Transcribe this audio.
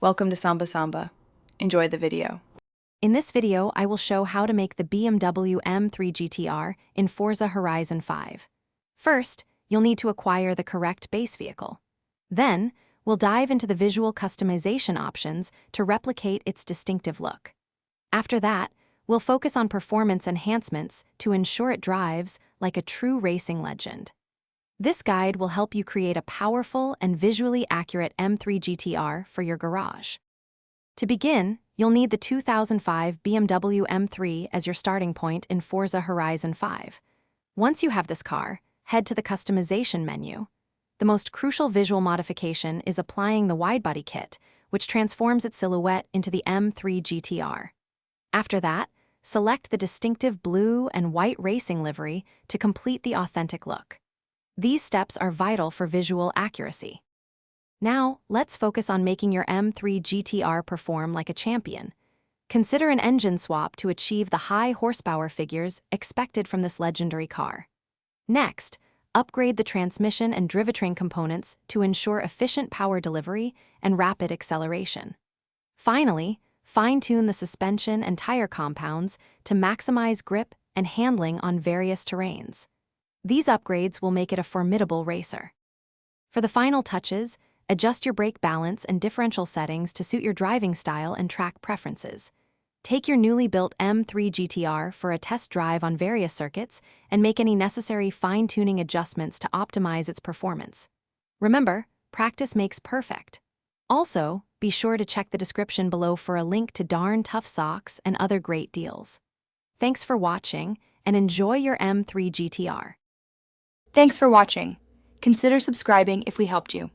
Welcome to Samba Samba. Enjoy the video. In this video, I will show how to make the BMW M3 GTR in Forza Horizon 5. First, you'll need to acquire the correct base vehicle. Then, we'll dive into the visual customization options to replicate its distinctive look. After that, we'll focus on performance enhancements to ensure it drives like a true racing legend. This guide will help you create a powerful and visually accurate M3 GTR for your garage. To begin, you'll need the 2005 BMW M3 as your starting point in Forza Horizon 5. Once you have this car, head to the customization menu. The most crucial visual modification is applying the widebody kit, which transforms its silhouette into the M3 GTR. After that, select the distinctive blue and white racing livery to complete the authentic look. These steps are vital for visual accuracy. Now, let's focus on making your M3 GTR perform like a champion. Consider an engine swap to achieve the high horsepower figures expected from this legendary car. Next, upgrade the transmission and drivetrain components to ensure efficient power delivery and rapid acceleration. Finally, fine-tune the suspension and tire compounds to maximize grip and handling on various terrains. These upgrades will make it a formidable racer. For the final touches, adjust your brake balance and differential settings to suit your driving style and track preferences. Take your newly built M3 GTR for a test drive on various circuits and make any necessary fine-tuning adjustments to optimize its performance. Remember, practice makes perfect. Also, be sure to check the description below for a link to darn tough socks and other great deals. Thanks for watching, and enjoy your M3 GTR. Thanks for watching. Consider subscribing if we helped you.